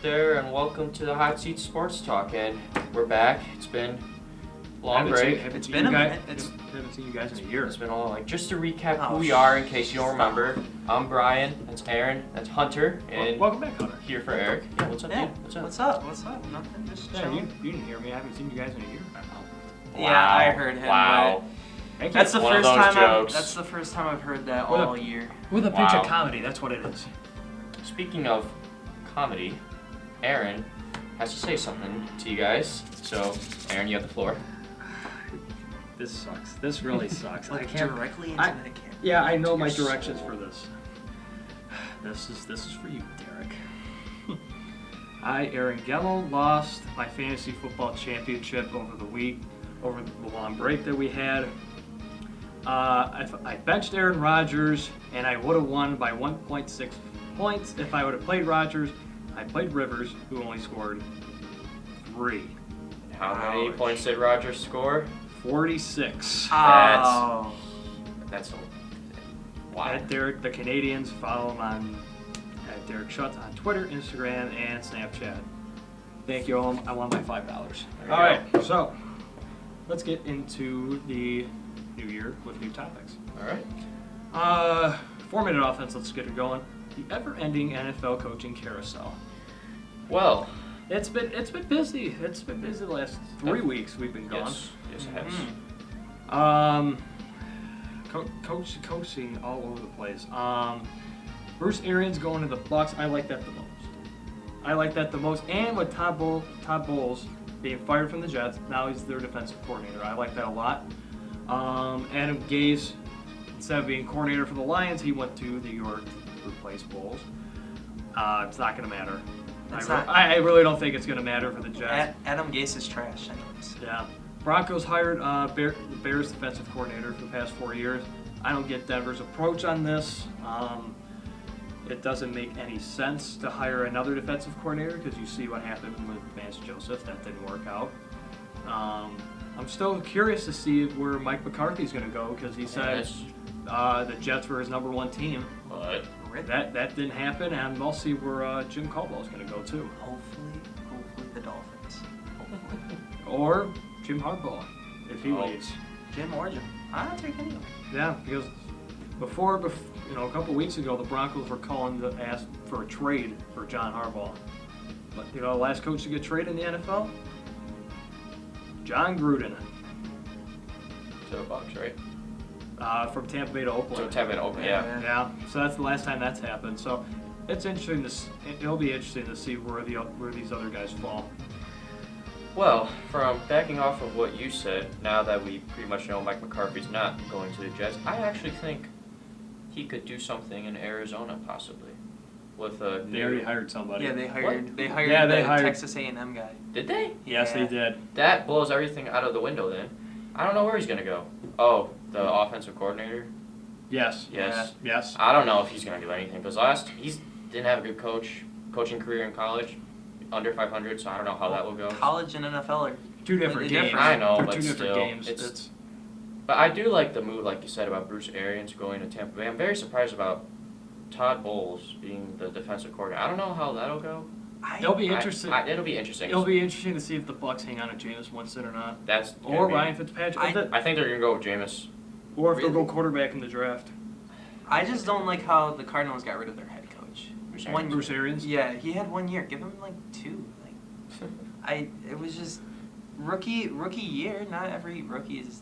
there, and welcome to the Hot Seat Sports Talk. And we're back. It's been a long break. It's been a minute. Haven't seen you guys in a year. It's been a long. Just to recap who we are, in case you don't remember. I'm Brian. That's Aaron. That's Hunter. And welcome back, Hunter. Here for Eric. Yeah, what's up, dude? What's up? Nothing. Just chilling. You didn't hear me. I haven't seen you guys in a year. Yeah, I heard him. Wow. That's the One of first those time. jokes. That's the first time I've heard that all year. With a pinch of comedy, that's what it is. Speaking of comedy, Aaron has to say something to you guys. So, Aaron, you have the floor. This sucks. This really sucks. Like directly into the camera. Yeah, I know my directions for this. This is for you, Derek. I, Aaron Gello, lost my fantasy football championship over the long break that we had. I benched Aaron Rodgers, and I would have won by 1.6 points if I would have played Rodgers. I played Rivers, who only scored 3. How many points did Rodgers score? 46. That's a wow. At Derek the Canadians, follow him on at Derek Schutz on Twitter, Instagram, and Snapchat. Thank you all. I won my $5. All right, so let's get into the new year with new topics. All right. 4-minute offense. Let's get it going. The ever-ending NFL coaching carousel. Well, it's been busy. It's been busy the last 3 weeks. We've been gone. Yes, it has. Coaching all over the place. Bruce Arians going to the Bucs. I like that the most. And with Todd Bowles being fired from the Jets, now he's their defensive coordinator. I like that a lot. Adam Gase, instead of being coordinator for the Lions, he went to New York to replace Bowles. It's not going to matter. I really don't think it's going to matter for the Jets. Adam Gase is trash, anyways. Yeah. Broncos hired the Bears defensive coordinator for the past 4 years. I don't get Denver's approach on this. It doesn't make any sense to hire another defensive coordinator because you see what happened with Vance Joseph. That didn't work out. I'm still curious to see where Mike McCarthy's going to go because he said the Jets were his number 1 team. But that didn't happen, and we'll see where Jim Caldwell's going to go too. Hopefully the Dolphins. Or Jim Harbaugh, if he leaves. Jim or Jim. I'll take anyone. Yeah, because before a couple weeks ago, the Broncos were calling to ask for a trade for John Harbaugh. But the last coach to get traded in the NFL, John Gruden. To the Bucs, right? From Tampa Bay to Oakland. So Tampa Bay to Oakland, yeah. Yeah. So that's the last time that's happened. So it's interesting it'll be interesting to see where these other guys fall. Well, from backing off of what you said, now that we pretty much know Mike McCarthy's not going to the Jets, I actually think he could do something in Arizona, possibly. With they already hired somebody. Yeah, they hired Texas A&M guy. Did they? Yes, they did. That blows everything out of the window then. I don't know where he's going to go. Oh, the offensive coordinator? Yes. Yes. I don't know if he's going to do anything because he didn't have a good coaching career in college. Under 500, so I don't know how that will go. College and NFL are 2 different games. I know, They're but 2 different still, games. But I do like the move, like you said, about Bruce Arians going to Tampa Bay. I'm very surprised about Todd Bowles being the defensive coordinator. I don't know how that'll go. It'll be interesting. It'll be interesting. It'll be interesting to see if the Bucs hang on to Jameis Winston or not. Or Ryan Fitzpatrick. I think they're going to go with Jameis. Or if they'll go quarterback in the draft. I just don't like how the Cardinals got rid of their head coach. Bruce Arians? Yeah, he had 1 year. Give him 2. It was just rookie year. Not every rookie is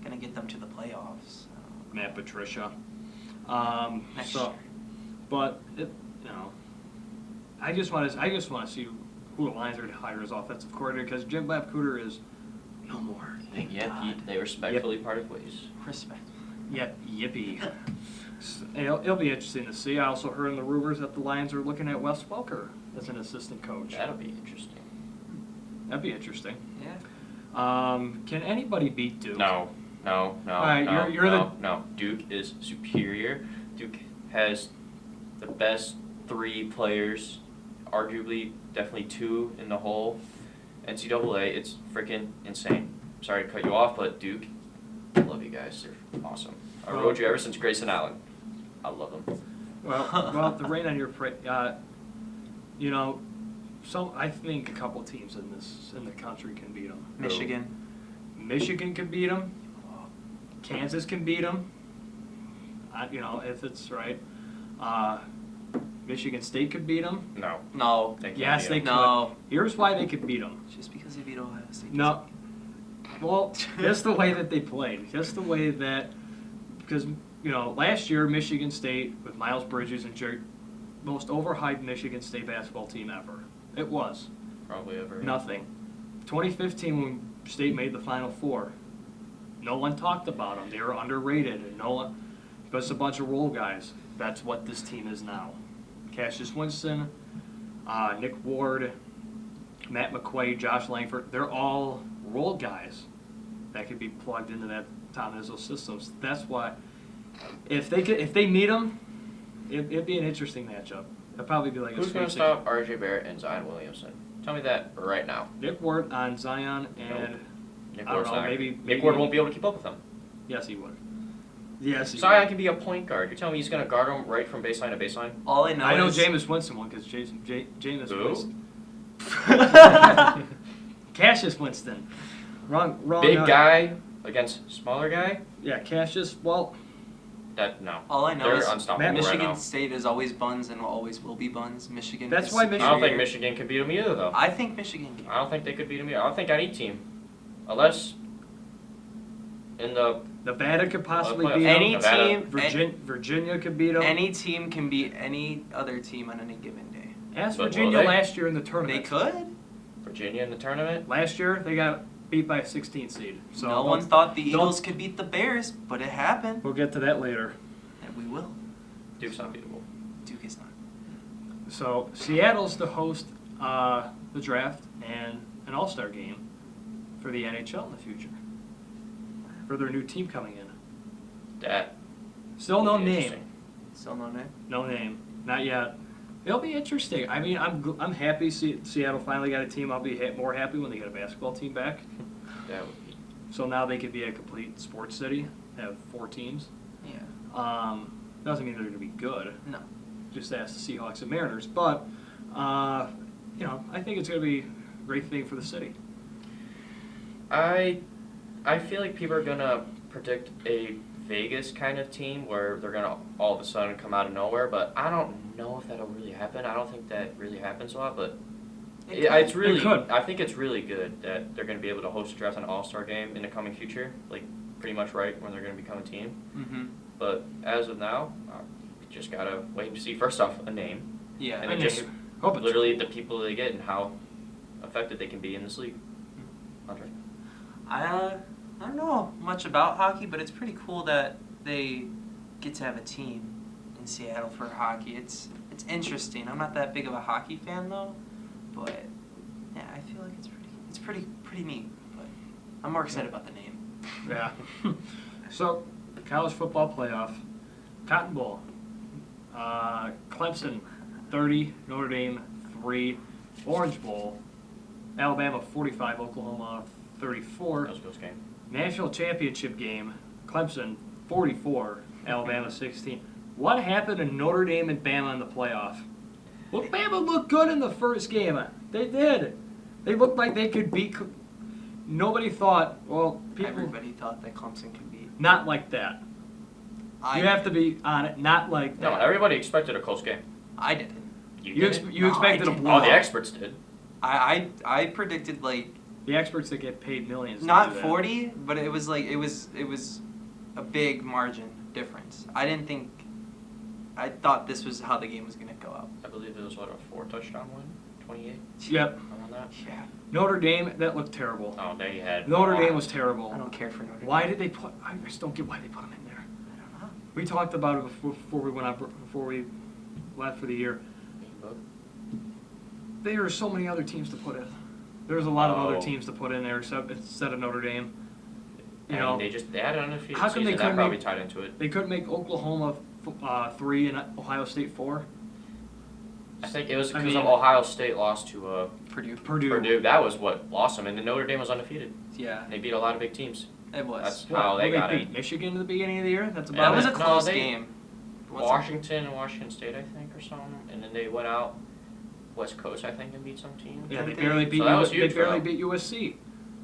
gonna get them to the playoffs. Matt Patricia. Next year. But I just want to see who the Lions are to hire as offensive coordinator because Jim Bob Cooter is no more. They respectfully parted ways. Respect. Yep, yippee. It'll be interesting to see. I also heard in the rumors that the Lions are looking at Wes Welker as an assistant coach. That'll be interesting. That'd be interesting. Yeah. Can anybody beat Duke? No. Right, No. Duke is superior. Duke has the best 3 players, arguably definitely 2 in the whole NCAA. It's freaking insane. Sorry to cut you off, but Duke, I love you guys. They're awesome. I rode you ever since Grayson Allen. I love them. Well, the rain on your parade. I think a couple teams in the country can beat them. Michigan. Michigan can beat them. Kansas can beat them. If it's right. Michigan State could beat them. No. No. They can't Yes, beat they 'em. could. No. Here's why they could beat them. Just because they beat Ohio State. No. Well, just the way that they played. Just the way that, because, last year, Michigan State, with Miles Bridges and Jerry, most overhyped Michigan State basketball team ever. It was. Probably ever. Nothing. 2015, when State made the Final Four, no one talked about them. They were underrated, and no one, just a bunch of role guys. That's what this team is now. Cassius Winston, Nick Ward, Matt McQuaid, Josh Langford, they're all role guys that could be plugged into that Tom Izzo systems. That's why, if they meet them, it'd be an interesting matchup. It'd probably be like Who's going to stop R.J. Barrett and Zion Williamson? Tell me that right now. Nick Ward on Zion and Nick I don't Ward's know, not- maybe Nick Ward won't be able to keep up with them. Yes, he would. Yes, he Zion would. can be a point guard. You're telling me he's going to guard him right from baseline to baseline? All I know I know is Jameis Winston won because Jameis Who? Winston. Cassius Winston. Wrong. Big guy against smaller guy? Yeah, Cassius. Well, No. all I know They're is unstoppable right Michigan now. State is always buns and always will be buns. Michigan. That's is why I Michigan- don't think superior. Michigan can beat them either, though. I think Michigan can. I don't think they could beat them either. I don't think any team. Unless in the Nevada could possibly playoffs. beat Any them. Nevada. team, Virginia could beat them. any team can beat any other team on any given day. Ask But will Virginia they? last year in the They tournament. could. Virginia in the tournament, Last year they got beat by a 16 seed. So No one thought the don't- Eagles could beat the Bears, but it happened, We'll get to that later. and we will. Duke's unbeatable. Duke is not. So Seattle's to host the draft and an All-Star game for the NHL in the future. For their new team coming in. That Still no would be name. interesting. Still no name. No name. Not yet. It'll be interesting. I mean, I'm happy Seattle finally got a team. I'll be more happy when they get a basketball team back. That would be. So now they could be a complete sports city, have 4 teams. Yeah. Doesn't mean they're going to be good. No. Just ask the Seahawks and Mariners. But, I think it's going to be a great thing for the city. I feel like people are gonna predict a Vegas kind of team where they're gonna all of a sudden come out of nowhere, but I don't know if that'll really happen. I don't think that really happens a lot, but it's really. It could. I think it's really good that they're gonna be able to host a draft and All-Star game in the coming future, like pretty much right when they're gonna become a team. Mm-hmm. But as of now, we just gotta wait to see. First off, a name, Yeah. and I then just just hope it's- literally the people they get and how effective they can be in this league. Hunter. I don't know much about hockey, but it's pretty cool that they get to have a team in Seattle for hockey. It's interesting. I'm not that big of a hockey fan though, but yeah, I feel like it's pretty neat. But I'm more excited about the name. Yeah. So, college football playoff. Cotton Bowl. Clemson, 30. Notre Dame, 3. Orange Bowl. Alabama, 45. Oklahoma, 34. That was a close game. National championship game. Clemson, 44. Alabama, 16. What happened to Notre Dame and Bama in the playoff? Well, Bama looked good in the first game. They did. They looked like they could beat. Nobody thought. Well, people. Everybody thought that Clemson could beat. Not like that. You have to be on it. Not like No, that. everybody expected a close game. I didn't. You You, didn't? you No, expected I a didn't. All blowout. the experts did. I predicted like The experts that get paid millions. to not do that. 40, but it was like it was a big margin difference. I thought this was how the game was gonna go out. I believe it was a 4-touchdown win, 28. Yep. Around that. Yeah. Notre Dame, that looked terrible. Oh, they had. Notre Dame was terrible. I don't care for Notre Dame. Why did they put? I just don't get why they put them in there. I don't know. We talked about it before we went out, before we left for the year. There are so many other teams to put in. There's a lot of other Oh. teams to put in there instead of Notre Dame. You And know, they had an undefeated How come season. they That couldn't probably make- tied into it. they couldn't make Oklahoma 3 and Ohio State 4. I think it was I because mean- of Ohio State lost to Purdue. Purdue. That was what lost them, and then Notre Dame was undefeated. Yeah, They beat a lot of big teams. it was. That's What, how they well, got beat it. Michigan at the beginning of the year. That's Yeah, That was a No, close they- game. What's Washington and Washington State, I think, or something, and then they went out. West Coast, I think, and beat some team. Yeah, they Didn't barely they- beat So that was they huge for barely them. beat USC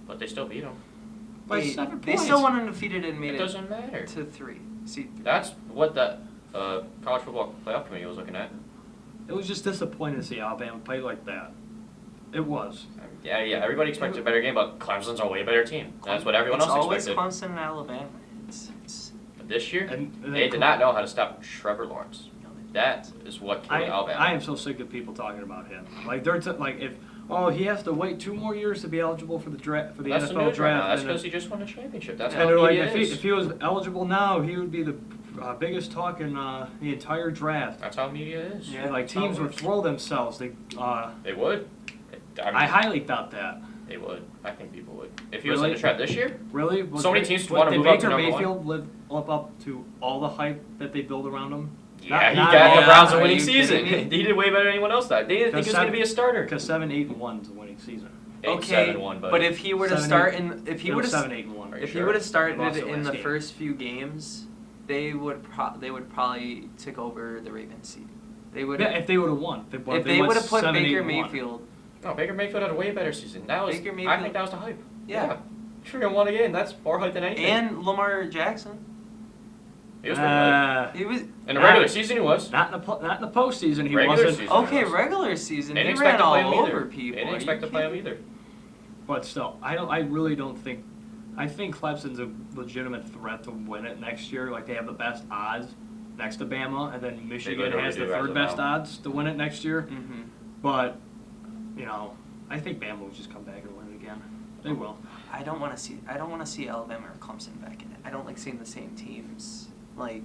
But they still beat them. by They- 7 They points. still went undefeated and made It it doesn't matter. to 3. See, That's what the college football playoff committee was looking at. It was just disappointing to see Alabama play like that. It was. Yeah, everybody expected a better game, but Clemson's a way better team. That's what everyone else It's expected. always Clemson and Alabama. It's But this year, And they did not know how to stop Trevor Lawrence. no, That is what killed Alabama. I am so sick of people talking about him. Like they're like if he has to wait 2 more years to be eligible for the draft for the That's the NFL news right now. draft. That's and because he just won a championship. That's and how they're like media is. if he was eligible now, he would be the biggest talk in the entire draft. That's how media is. Yeah. And, like that's how it teams would works. throw themselves. They would. I highly doubt that. They would. I think people would. If he was in Really? the draft this year, Really? Was So many Ba- teams was- wanna did move up to Baker number one? Mayfield live up to all the hype that they build around him? yeah, he not got all. the Browns a Are winning you season. kidding me? He did way better than anyone else did. They didn't think he was going to be a starter. Because 7-8-1 is a winning season. 8-7-1, but if he were to 7-8 start in, if he It would was have 7-8-1. Are you If he sure? would have They started lost the in last the game. first few games, they would probably took over the Ravens seat. They would Yeah, if they would have won. if they would have put Baker 7-8-1. Mayfield. No, BakerMayfield had a way better season. That was, Baker I Mayfield- think that was the hype. Yeah. Sure, won again. That's more hype than anything. And Lamar Jackson. he was pretty hype. He was In the regular season, he was. Not in the postseason. He Regular wasn't. season. okay. was. Regular season, They he didn't ran expect to play all him either. over people. They didn't Are expect you to play him kidding? either. But still, I really don't think. I think Clemson's a legitimate threat to win it next year. Like they have the best odds next to Bama, and then Michigan literally has the do as third of best now. odds to win it next year. Mhm. But I think Bama will just come back and win it again. They will. I don't want to see Alabama or Clemson back in it. I don't like seeing the same teams. Like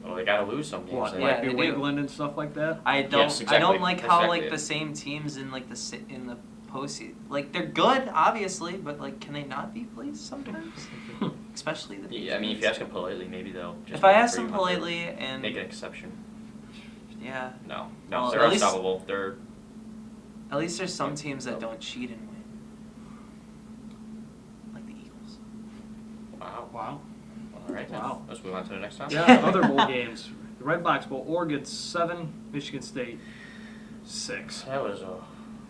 Well, they got to lose some games. What, then. Yeah, like they New do. England and stuff like that? I don't Yes, I exactly. don't like how Exactly like it. the same teams in like in the postseason. Like they're good, obviously, but like can they not be pleased sometimes? Especially the Yeah, I mean, if you ask them politely, maybe they'll. Just If I vote ask for them you, but politely and make an exception. yeah, No, Well, they're at least- unstoppable. They're at least there's some teams that don't cheat and win. Like the Eagles. wow. Wow. All right, then. Wow. Let's move on to the next topic. Yeah, other bowl games. The Red Box Bowl, Oregon 7, Michigan State 6. That was a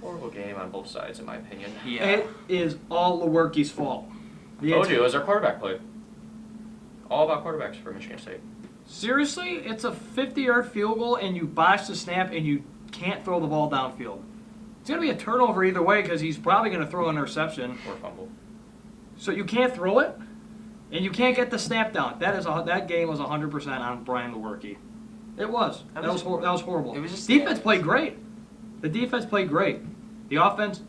horrible game on both sides, in my opinion. Yeah. It is all Lewerke's fault. Told you, it was their quarterback play. All about quarterbacks for Michigan State. Seriously, it's a 50-yard field goal, and you botch the snap, and you can't throw the ball downfield. It's going to be a turnover either way because he's probably going to throw an interception. Or fumble. So you can't throw it, and you can't get the snap down. That game was 100% on Brian Lewerke. It was. That was horrible. It was just defense played great. The defense played great. The offense,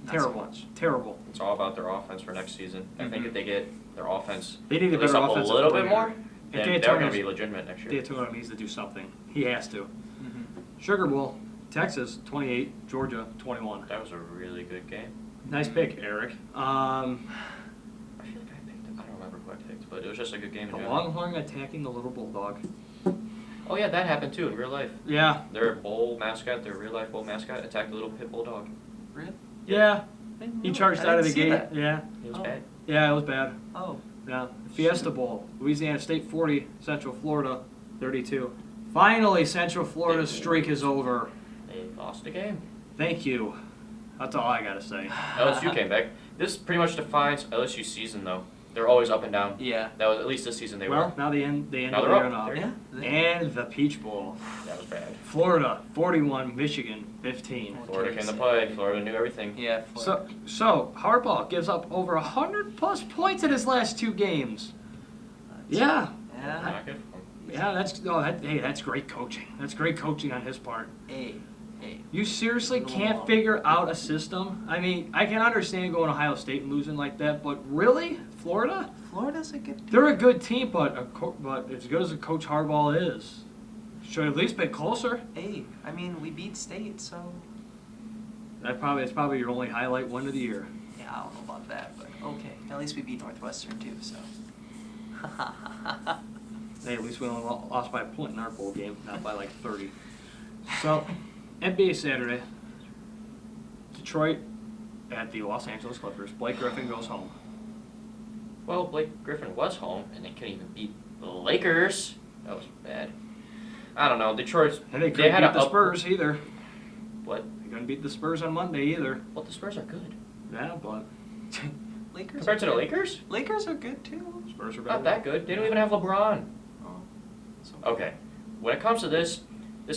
Not so terrible. much. Terrible. It's all about their offense for next season. I think Mhm. if they get their offense They need a at least better up a offensive little bit coordinator. more, If then they're D'Antonio's- going to be legitimate next year. D'Antonio needs to do something. He has to. Mhm. Sugar Bowl, Texas 28, Georgia 21. That was a really good game. Nice pick, Eric. I feel like I picked. I don't remember who I picked, but it was just a good game. The in general. Longhorn attacking the little bulldog. Oh yeah, that happened too in real life. Yeah, Their bowl mascot, their real life bowl mascot, attacked a little pit bulldog. Really? yeah. I didn't He know. charged I out of the didn't see gate. that. Yeah, It was Oh. bad. yeah, it was bad. Oh. Yeah, Fiesta Bowl, Louisiana State 40, Central Florida 32. Finally, Central Florida's streak is over. They lost the game. Thank you. That's all I gotta say. LSU came back. This pretty much defines LSU's season, though. They're always up and down. Yeah. That was at least this season they Well, were. now they end Now the they're year up. up. They're- Yeah. And the Peach Bowl, That was bad. Florida 41, Michigan 15. Florida came to play. Florida knew everything. Yeah. So Harbaugh gives up over 100+ points in his last 2 games. Yeah, Yeah. Not good for 'em. yeah, that's great coaching. That's great coaching on his part. Hey. You seriously Little can't long. figure out a system? I mean, I can understand going to Ohio State and losing like that, but really, Florida? Florida's a good. They're a good team, but as good as Coach Harbaugh is, should at least be closer. Hey, I mean, we beat State, so That's probably your only highlight win of the year. yeah, I don't know about that, but okay. At least we beat Northwestern too, so. Hey, at least we only lost by a point in our bowl game, not by like 30. So, NBA Saturday, Detroit at the Los Angeles Clippers. Blake Griffin goes home. Well, Blake Griffin was home, and they couldn't even beat the Lakers. That was bad. I don't know. Detroit's. And they They couldn't had beat a the up- Spurs either. What? They Couldn't beat the Spurs on Monday either. Well, the Spurs are good. Yeah, but Lakers Compared to the are good. Lakers? Lakers are good too. Spurs are better. Not that good. They don't even have LeBron. Oh, so Okay. When it comes to this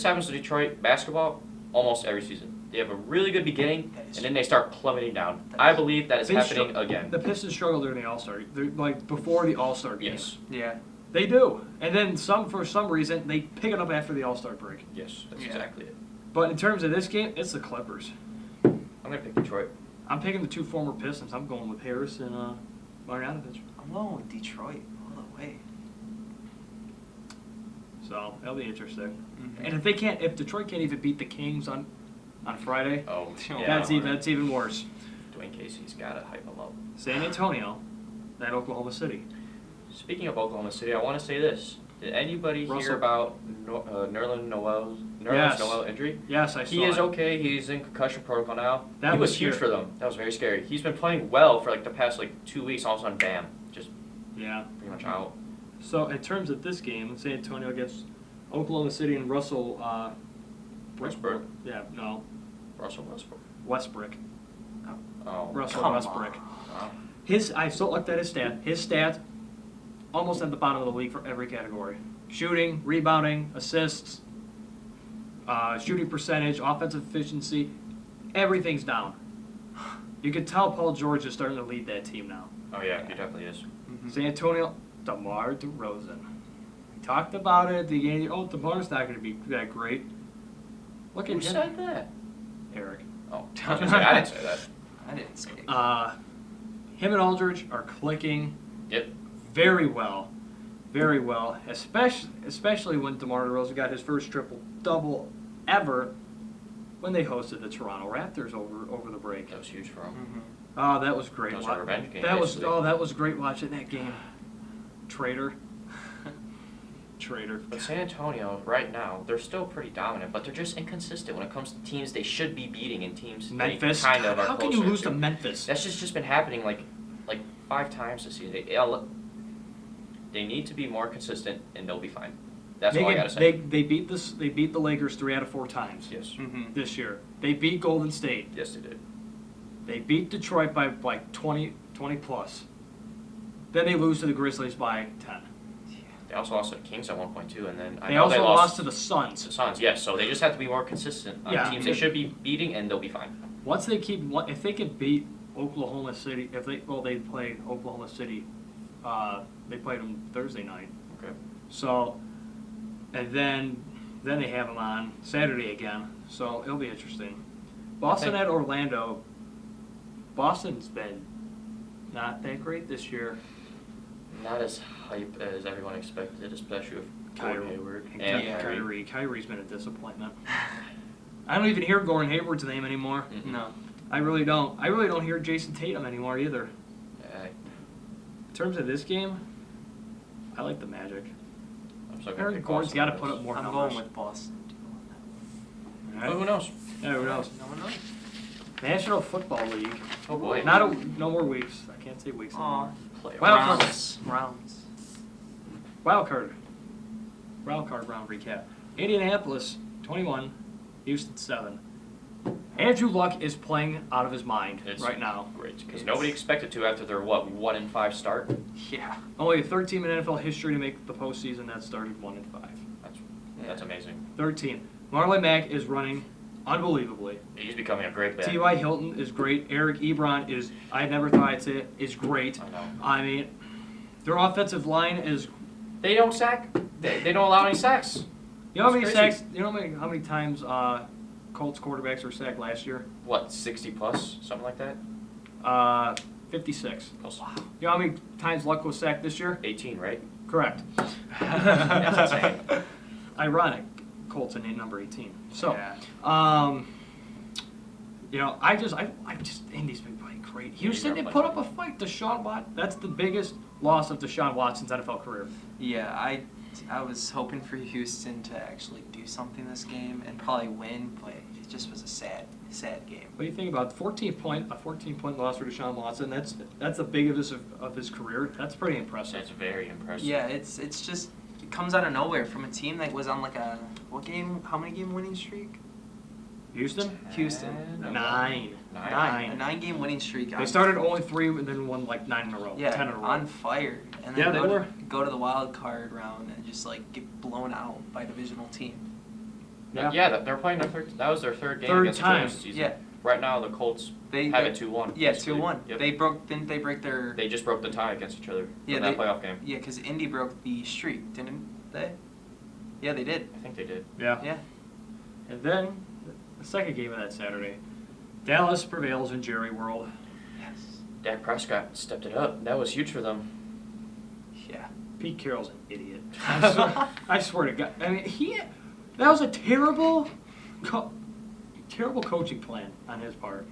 happens to Detroit basketball almost every season. They have a really good beginning, That is and then they start plummeting down. That I is- believe that is They happening str- again. The Pistons struggle during the All-Star. They're like before the All-Star game. Yes. yeah. They do. And then for some reason, they pick it up after the All-Star break. Yes, that's Yeah. exactly it. But in terms of this game, it's the Clippers. I'm going to pick Detroit. I'm picking the two former Pistons. I'm going with Harris and Marjanovic. I'm going with Detroit all the way. So that'll be interesting. Mhm. And if Detroit can't even beat the Kings on Friday, Oh, yeah. that's even worse. Dwayne Casey's got to hype them up. San Antonio, that Oklahoma City. Speaking of Oklahoma City, I want to say this. Did anybody Russell. hear about Nerlens Noel's Yes. Noel injury? Yes, I saw He is it. okay. He's in concussion protocol now. That he was was huge scary. for them. That was very scary. He's been playing well for like the past 2 weeks. All of a sudden, bam, just Yeah. pretty much out. So in terms of this game, San Antonio gets Oklahoma City and Russell. Westbrook. Yeah, no, Russell Westbrook. Westbrook. Oh, Russell Come Westbrook. wow. I still looked at his stat. His stat, almost at the bottom of the league for every category: shooting, rebounding, assists, shooting percentage, offensive efficiency. Everything's down. You could tell Paul George is starting to lead that team now. Oh yeah, he definitely is. Mhm. San Antonio, DeMar DeRozan. We talked about it. DeMar's not going to be that great. Look Who at him, said that? Eric. Oh, I was gonna say, I didn't say that. I didn't say. Him and Aldridge are clicking Yep. very well, very well. Especially when DeMar DeRozan got his first triple-double ever when they hosted the Toronto Raptors over the break. That was huge for him. Mhm. Oh, that was great. That was a revenge game, That was basically. that was great watching that game. Traitor. Traitor. But San Antonio, right now, they're still pretty dominant, but they're just inconsistent when it comes to teams they should be beating and teams Memphis. they kind of are How can you closer lose to Memphis? That's just been happening like 5 times this season. They need to be more consistent, and they'll be fine. That's all I gotta say. They beat the Lakers 3 out of 4 times Yes. Mhm. this year. They beat Golden State. Yes, they did. They beat Detroit by 20 plus. Then they lose to the Grizzlies by 10. They also lost to the Kings at one point too, and then I They know also they lost to the to Suns. the Suns. Yes, so they just have to be more consistent on Yeah. teams they should be beating, and they'll be fine. If they can beat Oklahoma City, they play Oklahoma City. They played them Thursday night. Okay. So, and then they have them on Saturday again. So it'll be interesting. Boston at Orlando. Boston's been not that great this year. Not as hype as everyone expected, especially with Kyrie. Gordon Hayward And and Kyrie. Kyrie's been a disappointment. I don't even hear Gordon Hayward's name anymore. Mm-mm. No. I really don't. I really don't hear Jason Tatum anymore either. In terms of this game, I like the Magic. I'm still gonna Eric pick Gordon's Boston got to on put this. up more I'm numbers. going with Boston. All But right. who knows? Yeah, who knows? No one knows. National Football League. Oh boy. No more weeks. I can't say weeks anymore. Aw. Playoffs. Wild Rounds. Wild card round recap. Indianapolis 21, Houston 7. Andrew Luck is playing out of his mind It's right now. Great, because nobody expected to after their 1-5 start. Yeah. Only a third team in NFL history to make the postseason that started 1-5. That's amazing. 13. Marlon Mack is running unbelievably. He's becoming a great back. T.Y. Hilton is great. Eric Ebron is, I never thought I'd say it, is great. I know. I mean, their offensive line is, They don't sack. They don't allow any sacks. you know how many That's crazy. sacks, you know how many times Colts quarterbacks were sacked last year? What, 60 plus, something like that? 56. Close. You know how many times Luck was sacked this year? 18, right? Correct. That's insane. Ironic. Colts in number 18. So, Yeah. you know, I just Indy's been playing great. Houston, they put up a fight. Deshaun Watson. That's the biggest loss of Deshaun Watson's NFL career. Yeah, I was hoping for Houston to actually do something this game and probably win, but it just was a sad game. What do you think about a 14-point loss for Deshaun Watson? That's the biggest of his career. That's pretty impressive. That's very impressive. Yeah, it's just it comes out of nowhere from a team that was on like a how many game winning streak? Houston? Houston. 9. A 9. 9-game winning streak. They started 0-3 and then won like 9 in a row. Yeah, 10 in a row. on fire. And then Yeah, they were. go to the wild card round and just like get blown out by a divisional team. Yeah. They're playing their third. That was their third game Third against time. each other this season. Yeah. Right now, the Colts They have it 2-1. Yeah, basically. 2-1. Yep. Didn't they break their? They just broke the tie against each other Yeah, in that playoff game. Yeah, because Indy broke the streak, didn't they? Yeah, they did. I think they did. Yeah. Yeah. And then the second game of that Saturday, Dallas prevails in Jerry World. Yes. Dak Prescott stepped it up. That was huge for them. Yeah. Pete Carroll's an idiot. I swear to God. I mean, that was a terrible coaching plan on his part.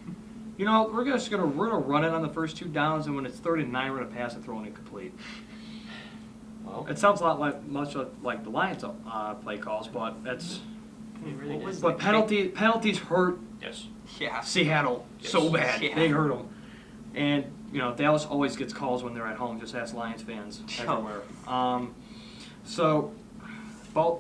You know, we're gonna run it on the first 2 downs, and when it's 3rd and 9, we're gonna pass and throw it incomplete. Well, It sounds a lot much like the Lions play calls, but that's. it really did. But penalties hurt Yes. Yeah. Seattle so bad. Yeah. They hurt them. And, you know, Dallas always gets calls when they're at home. Just ask Lions fans everywhere.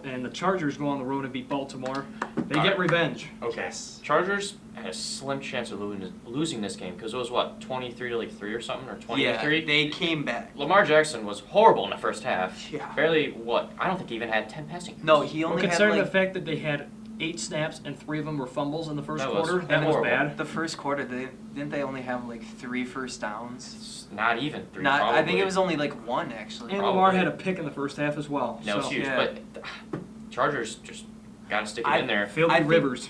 And the Chargers go on the road and beat Baltimore. They get revenge. Okay. Yes. Chargers had a slim chance of losing this game because it was what 23-3 or something, or 20-3. Yeah, they came back. Lamar Jackson was horrible in the first half. Yeah. Barely I don't think he even had 10 passing. No, he Well, only had considering like the fact that they had 8 snaps and 3 of them were fumbles in the first That was quarter, that was horrible. bad. the first quarter. Didn't they only have like 3 first downs? It's not even 3. Not. probably. I think it was only like 1 actually. And Probably. Lamar had a pick in the first half as well. That was so, huge, yeah. but Chargers just gotta stick it in there. Filthy I think- Rivers.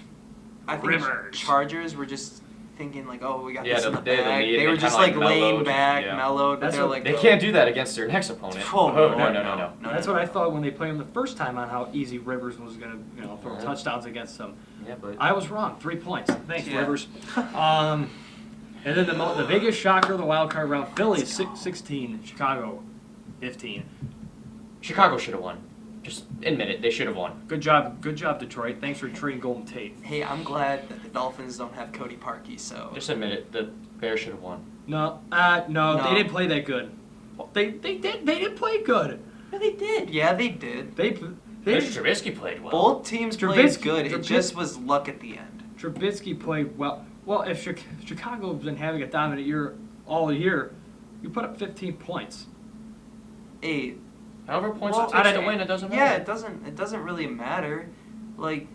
I think Rivers. Chargers were just thinking like, oh, we got Yeah, this in the they had the bag. lead, They they were just kinda, like laying mellowed. back, Yeah. mellowed, but That's they're what- like, They can't do that against their next opponent. Oh, no. That's what I thought when they played him the first time on how easy Rivers was going to throw Yeah. touchdowns against them. Yeah, but I was wrong. 3 points. Thanks, Yeah. Rivers. And then the biggest shocker of the wild card round, Philly 16, Chicago 15. Chicago should have won. Just admit it, they should have won. Good job, Detroit. Thanks for trading Golden Tate. Hey, I'm glad that the Dolphins don't have Cody Parkey, so Just admit it, the Bears should have won. No, No. they didn't play that good. They didn't play good. yeah, they did. Yeah, they did. They Trubisky played well. Both teams played Trubisky- good. It Trubisky- just was luck at the end. Trubisky played well. Well, if Chicago's been having a dominant year all year, you put up 15 points. 8. However points Well, it takes I to don't- win, it doesn't Yeah, matter. it doesn't really matter. Like,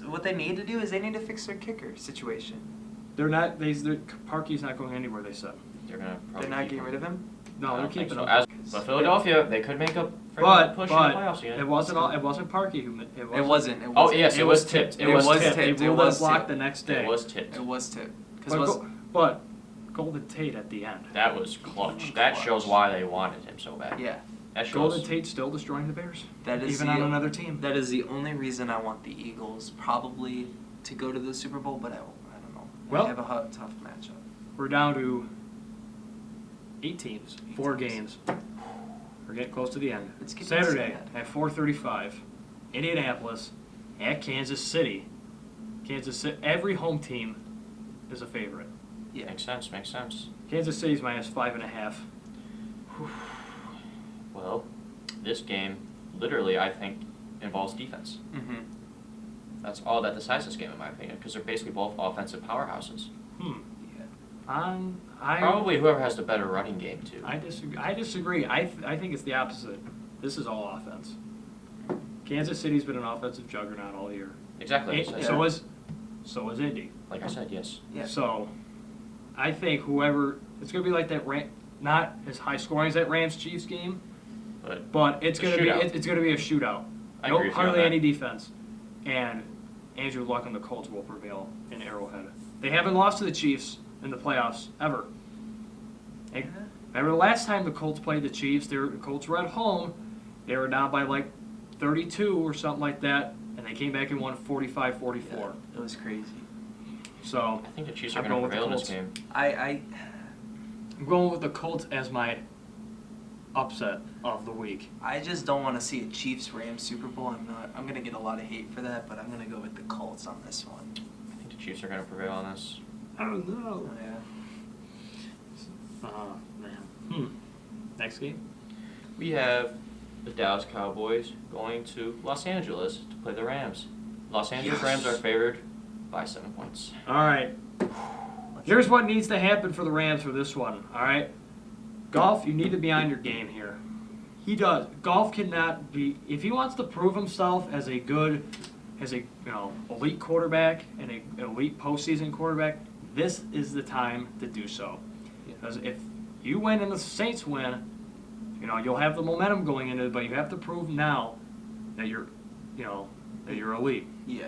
what they need to do is they need to fix their kicker situation. Parkey's not going anywhere. They said. They're gonna probably They're not keep getting him. rid of him. No, I they're don't think keeping so. him. But Philadelphia, they could make up for But the push in the playoffs again. it wasn't Parkey who. It wasn't. Oh yes, it was tipped. It was tipped. tipped. They It ruled was it blocked tipped. the next day. It was tipped. It was tipped. But Golden Tate at the end. That was clutch. That shows why they wanted him so bad. Yeah, That shows. Golden Tate still destroying the Bears, that is even the, on another team. That is the only reason I want the Eagles probably to go to the Super Bowl, but I don't know. Well- they have a tough matchup. We're down to 8 teams, 4 games. We're getting close to the end. It's getting Saturday sad. at 4:35, Indianapolis at Kansas City. Kansas City. Every home team is a favorite. Yeah. Makes sense. Kansas City's minus 5.5. Well, this game, literally, I think, involves defense. Mm-hmm. That's all that decides this game, in my opinion, because they're basically both offensive powerhouses. Yeah. Probably whoever has the better running game, too. I disagree. I think it's the opposite. This is all offense. Kansas City's been an offensive juggernaut all year. Exactly. Like I said. So is Indy. Like I said, yes. Yeah. So, I think it's going to be like that. Not as high scoring as that Rams Chiefs game, but it's a going to shootout. it's going to be a shootout. I agree with you on hardly that. any defense, and Andrew Luck and the Colts will prevail in Arrowhead. They haven't lost to the Chiefs in the playoffs ever. Remember the last time the Colts played the Chiefs? The Colts were at home. They were down by like 32 or something like that, and they came back and won 45-44. Yeah, it was crazy. So I think the Chiefs are I'm going to going with the prevail in this Colts. game. I'm going with the Colts as my upset of the week. I just don't want to see a Chiefs-Rams Super Bowl. I'm gonna get a lot of hate for that, but I'm gonna go with the Colts on this one. I think the Chiefs are going to prevail on this. I don't know. Yeah. Man. Next game? We have the Dallas Cowboys going to Los Angeles to play the Rams. Los Angeles Yes. Rams are favored by 7 points. All right. Here's what needs to happen for the Rams for this one. All right. Goff, you need to be on your game here. He does. Goff cannot be, if he wants to prove himself as a good, elite quarterback and an elite postseason quarterback, this is the time to do so. Because if you win and the Saints win, you'll have the momentum going into it, but you have to prove now that you're elite. Yeah.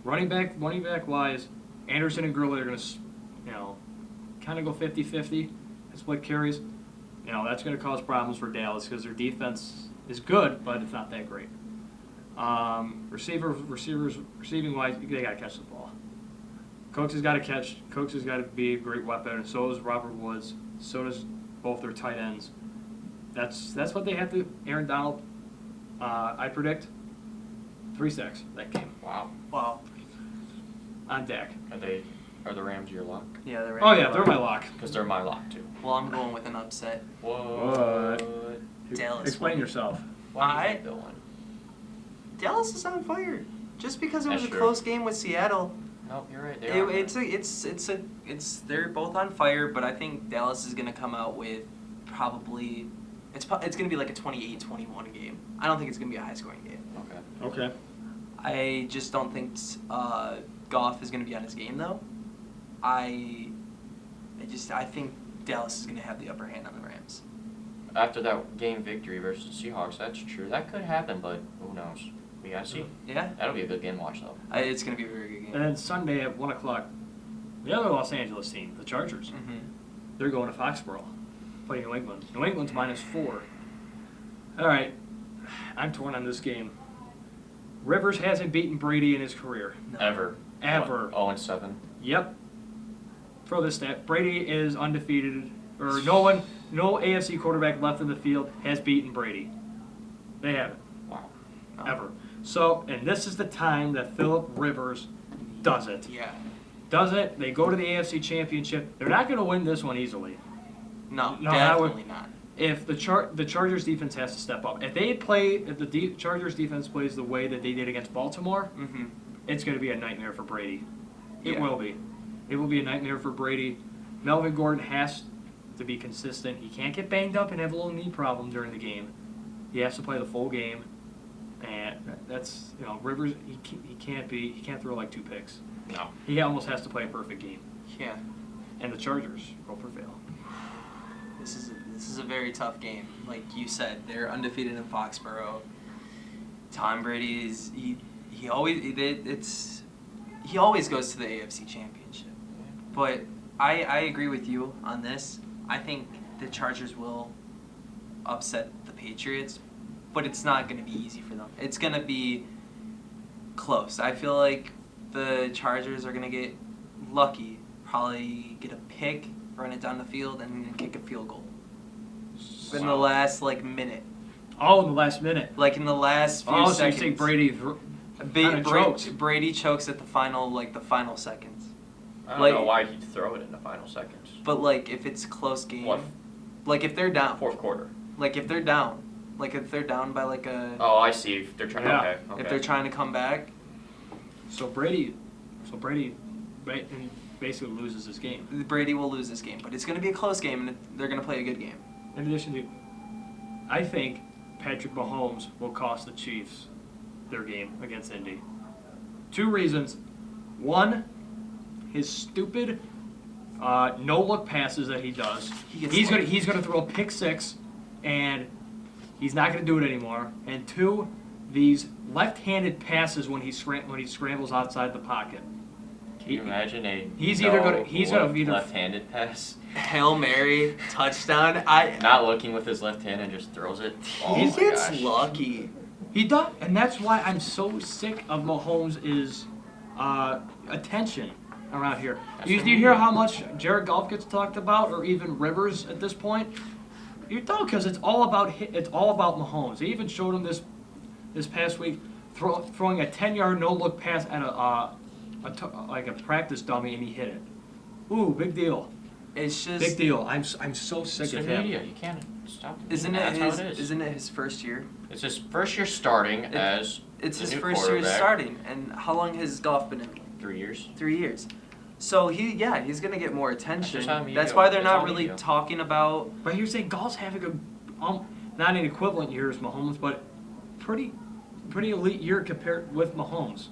Running back wise, Anderson and Gurley are going to, kind of go 50-50 and split carries. That's going to cause problems for Dallas because their defense is good, but it's not that great. Receiving wise, they got to catch the ball. Cooks has got to catch. Cooks has got to be a great weapon, and so does Robert Woods. So does both their tight ends. That's what they have to. Aaron Donald, I predict 3 sacks that game. Wow. On deck. Are the Rams your lock? Yeah, they're. Oh yeah, they're my lock. Because they're my lock too. Well, I'm going with an upset. What? Dallas. Explain yourself. Why do you think they'll win? Dallas is on fire. Just because it was That's a true. close game with Seattle. No, you're right. They're both on fire, but I think Dallas is gonna come out with probably it's gonna be like a 28-21 game. I don't think it's gonna be a high scoring game. Okay. I just don't think Goff is gonna be on his game though. I think Dallas is gonna have the upper hand on the Rams. After that game victory versus the Seahawks, that's true. That could happen, but who knows? We gotta see. Yeah. That'll be a good game to watch, though. It's gonna be a very good game. And then Sunday at 1 o'clock, the other Los Angeles team, the Chargers, they're going to Foxborough, playing New England. New England's -4. All right, I'm torn on this game. Rivers hasn't beaten Brady in his career. No. Ever. Ever. 0-7. Yep. Throw this stat. Brady is undefeated, or no AFC quarterback left in the field has beaten Brady. They haven't. Wow. Ever. So, and this is the time that Phillip Rivers does it. Yeah. Does it. They go to the AFC Championship. They're not going to win this one easily. No, No, definitely not. If the Chargers defense has to step up. If the Chargers defense plays the way that they did against Baltimore, it's going to be a nightmare for Brady. It will be. It will be a nightmare for Brady. Melvin Gordon has to be consistent. He can't get banged up and have a little knee problem during the game. He has to play the full game. And that's, Rivers, he can't throw like 2 picks. No. He almost has to play a perfect game. Yeah. And the Chargers go for fail. This is a very tough game. Like you said, they're undefeated in Foxborough. Tom Brady is he always goes to the AFC Championship. But I agree with you on this. I think the Chargers will upset the Patriots, but it's not going to be easy for them. It's going to be close. I feel like the Chargers are going to get lucky, probably get a pick, run it down the field, and then kick a field goal. In the last, minute. Oh, in the last minute. Like, in the last few So you seconds. think Brady chokes. Brady chokes at the final seconds. I don't know why he'd throw it in the final seconds. But, if it's a close game. What? If they're down. Fourth quarter. If they're down. If they're down by, a... Oh, I see. If they're trying Yeah. Okay. If they're trying to come back. So Brady basically loses this game. Brady will lose this game. But it's going to be a close game, and they're going to play a good game. In addition to, I think Patrick Mahomes will cost the Chiefs their game against Indy. 2 reasons. 1, his stupid no-look passes that he does. He's gonna throw a pick 6, and he's not gonna do it anymore. And 2, these left-handed passes when he scrambles outside the pocket. Can you imagine he's gonna either left-handed pass? Hail Mary, touchdown. Not looking with his left hand and just throws it. Oh He my gets gosh. lucky. He does, and that's why I'm so sick of Mahomes' attention around here. Do you hear how much Jared Goff gets talked about, or even Rivers at this point? You don't, because it's all about Mahomes. They even showed him this past week throwing a 10-yard no-look pass at a practice dummy, and he hit it. Ooh, big deal. It's just Big deal. I'm so sick of him. Media. You can't stop. Isn't That's how it it is. isn't it his first year? It's his first year starting as It's the his new first year quarterback. starting. And how long has Goff been in? 3 years. 3 years. So he's gonna get more attention. That's go. why they're That's not all really you go. talking about. But you're saying Gall's having a not an equivalent year as Mahomes, but pretty elite year compared with Mahomes.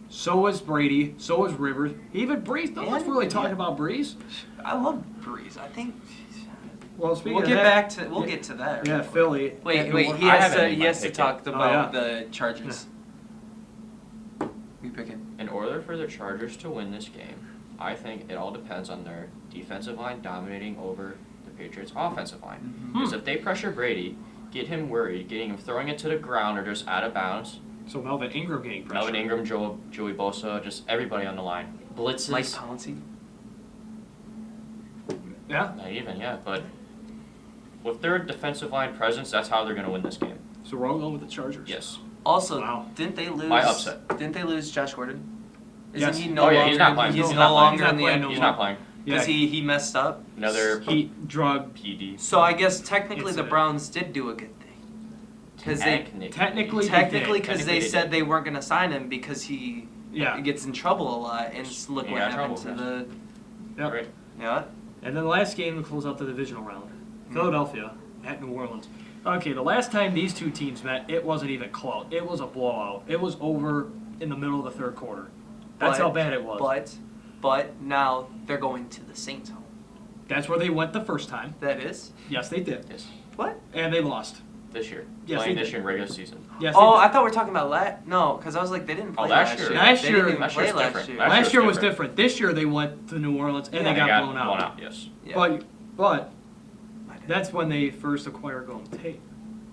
So is Brady. So is Rivers. Even Breeze. No one's really talking about Breeze. I love Breeze. I think. Well, speaking We'll of get that, back to. We'll get to that. Yeah, Philly. Wait. He I has haven't to. He made has my to pick talk yet. about the Chargers. Who you picking? In order for the Chargers to win this game, I think it all depends on their defensive line dominating over the Patriots' offensive line. Because if they pressure Brady, get him worried, getting him throwing it to the ground or just out of bounds. So Melvin Ingram getting pressure. Melvin Ingram, Joey Bosa, just everybody on the line. Blitzes. Mike Pouncey. Yeah. Not even, yeah. But with their defensive line presence, that's how they're going to win this game. So we're all going with the Chargers. Yes. Also, Wow. didn't they lose? By upset. Didn't they lose Josh Gordon? Yes. Isn't he no yeah, longer? he's not playing. He's He's no not longer playing. in the He's not NBA He's not playing. because Yeah. he messed up. Another Heat, drug. PD. So I guess technically the Incident. Browns did do a good thing. Because Technically, technically because Technically they they said did. they weren't going to sign him because he Yeah. gets in trouble a lot, and look He what got happened trouble, to the Yep. Right. yeah. And then the last game to close out the divisional round, Philadelphia at New Orleans. Okay, the last time these two teams met, it wasn't even close. It was a blowout. It was over in the middle of the third quarter. That's how bad it was. But now they're going to the Saints home. That's where they went the first time. That is Yes, they did. Yes. what? And they lost. This year. Yes, Playing they this did. year in regular season. Yes, Oh, they I thought we were talking about no, because I was like they didn't play last last year. year. Last They year- didn't even last play year's last different. year. Last Last year was different. different. This year they went to New Orleans and Yeah, they They got blown out. Blown out, yes. Yeah. But that's when they first acquired Golden Tate.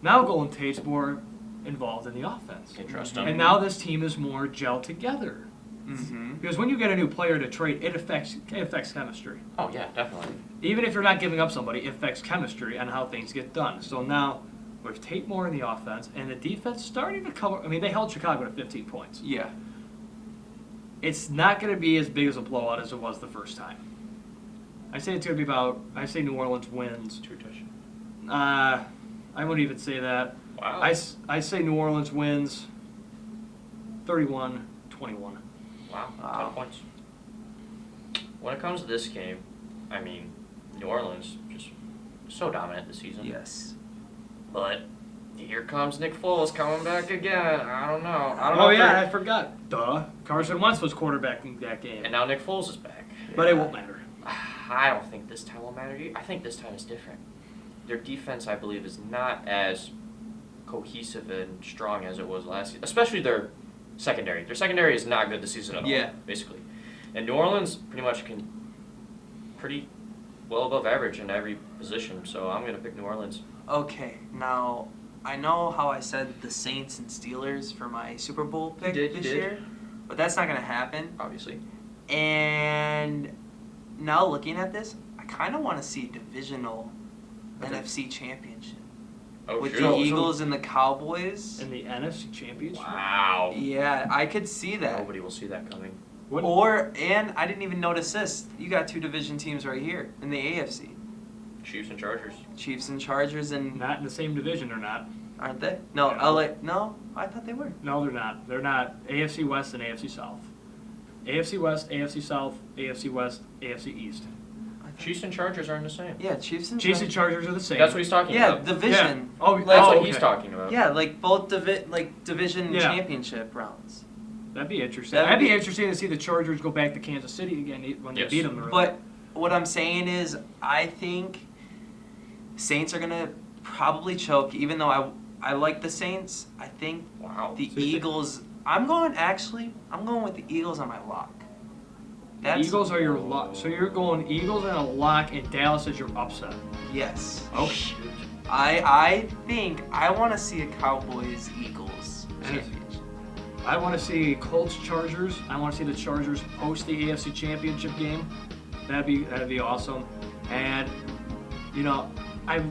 Now Golden Tate's more involved in the offense. They trust him. And now this team is more gelled together. Mm-hmm. Because when you get a new player to trade, it affects chemistry. Oh, yeah, definitely. Even if you're not giving up somebody, it affects chemistry and how things get done. So now, with Tate more in the offense and the defense starting to cover, I mean, they held Chicago to 15 points. Yeah. It's not going to be as big as a blowout as it was the first time. I say it's going to be I say New Orleans wins. 2 touchdowns. I wouldn't even say that. Wow. I say New Orleans wins 31-21. Wow. Wow. 10 points. When it comes to this game, I mean, New Orleans just so dominant this season. Yes. But here comes Nick Foles coming back again. I don't know. Oh, yeah, I forgot. Duh. Carson Wentz was quarterbacking that game. And now Nick Foles is back. But it won't matter. I don't think this time will matter. I think this time is different. Their defense, I believe, is not as cohesive and strong as it was last season, especially their secondary. Their secondary is not good this season at all, Yeah. basically. And New Orleans pretty much pretty well above average in every position, so I'm going to pick New Orleans. Okay, now I know how I said the Saints and Steelers for my Super Bowl pick You this did. year, but that's not going to happen. Obviously. And now looking at this, I kind of want to see divisional Okay. NFC championship Oh, with shoot. the So- Eagles and the Cowboys. In the NFC Championship? Wow. Yeah, I could see that. Nobody will see that coming. And I didn't even notice this. You got 2 division teams right here in the AFC. Chiefs and Chargers. Chiefs and Chargers, and Not in the same division, they're not. aren't they? No, Yeah. LA. No, I thought they were. No, they're not. They're not. AFC West and AFC South. AFC West, AFC South, AFC West, AFC East. I thought- Chiefs and Chargers aren't the same. Yeah, Chiefs and Chiefs and Chargers are the same. That's what he's talking Yeah, about. division. Yeah. Oh, That's oh, what he's okay. talking about. Yeah, like both division Yeah. championship rounds. That'd be interesting. That'd That'd be be- interesting to see the Chargers go back to Kansas City again when they Yes. beat them. But what I'm saying is, I think Saints are gonna probably choke. Even though I like the Saints, I think Wow. the So you think- Eagles. I'm going with the Eagles on my lock. Eagles are your lock. So you're going Eagles and a lock, and Dallas is your upset. Yes. Oh, shoot. I think I want to see a Cowboys Eagles And- championship. I want to see Colts Chargers. I want to see the Chargers host the AFC Championship game. That'd be awesome. And I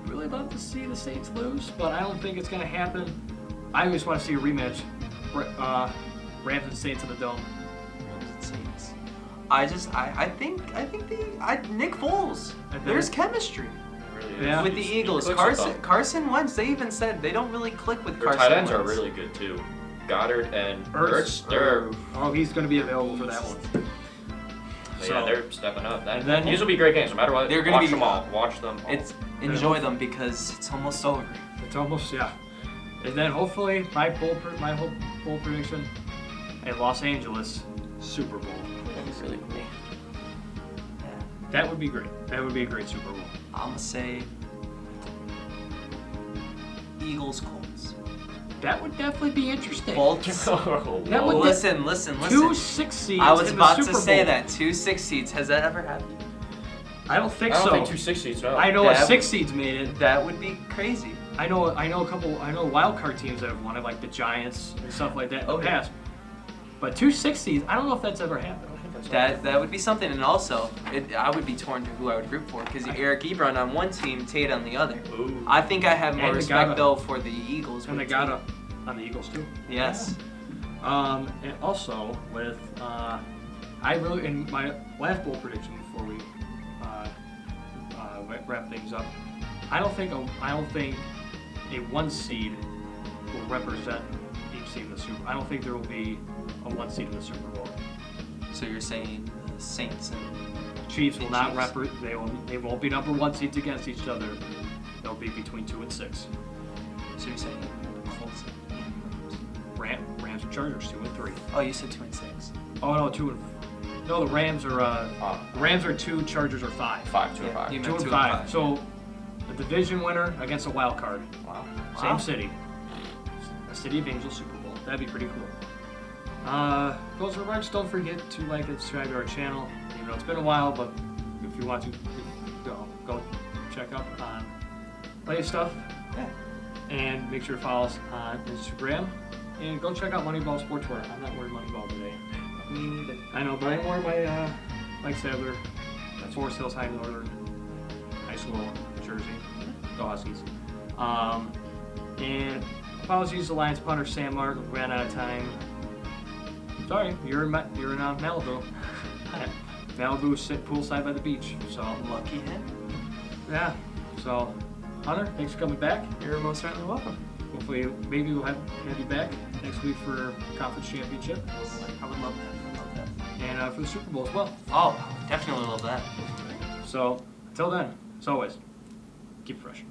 really love to see the Saints lose, but I don't think it's gonna happen. I just want to see a rematch. Rams and Saints in the Dome. Saints. I think Nick Foles. I think- There's chemistry Really is. Yeah. with the He Eagles. clicks with them. Carson Wentz. They even said they don't really click with Their Carson tight ends are Wentz. really good too. Goddard and Ertz. They're Oh, he's going to be available for that one. yeah, they're stepping up. And then These will be great games, no matter what. They're gonna Watch be- them all. Watch them all. Enjoy them because it's almost over. It's almost, yeah. And then hopefully my whole bowl prediction, a Los Angeles Super Bowl. That'd be really cool. Yeah. That would be great. That would be a great Super Bowl. I'm gonna say Eagles Colts. That would definitely be interesting. Colts. That would Listen. 2 6 seeds. I was in the about Super to say Bowl. that 2 6 seeds. Has that ever happened? I don't think I don't so. think 2 6 seeds, no. I know That a 6 seeds made it. That would be crazy. I know a couple. I know wild card teams that have won it, like the Giants and stuff like that in the Okay. past. But 2 6 seeds, I don't know if that's ever happened. That would be something, and also I would be torn to who I would root for because Eric Ebron on one team, Tate on the other. Ooh. I think I have more And they respect got a- though for the Eagles. And they with got Tate. on the Eagles too. Yes. And also with I really in my last bowl prediction before we wrap things up, I don't think a 1 seed will represent each team in the Super. I don't think there will be a 1 seed in the Super Bowl. So you're saying the Saints and Chiefs will not Chiefs. they won't be number 1 seeds against each other. They'll be between 2 and 6. so you're saying Colts. Rams and Chargers 2 and 3. Oh, you said 2 and 6. Oh no, 2 and no, the Rams are 2, Chargers are 5. 5, 2 and Yeah, 5. you 2 meant and 2 and 5. 5. So a division winner against a wild card. Wow. Same city. A City of Angels Super Bowl. That'd be pretty cool. Those remarks, don't forget to like and subscribe to our channel. You know, it's been a while, but if you want to go check up on latest stuff. Yeah. And make sure to follow us on Instagram. And go check out Moneyball Sportswear. I'm not wearing Moneyball today. I know, but I'm wearing my Mike Sadler, that's Forest Hills High Northern High School jersey. Go Huskies. And apologies to Lions punter Sam Mark. We ran out of time. Sorry, you're in Malibu. Malibu sit poolside by the beach. So Lucky him. yeah. So Hunter, thanks for coming back. You're most certainly welcome. Hopefully, maybe we'll have you back next week for conference championship I would love that. and for the Super Bowl as well. Oh, definitely love that. So until then, as always, keep it fresh.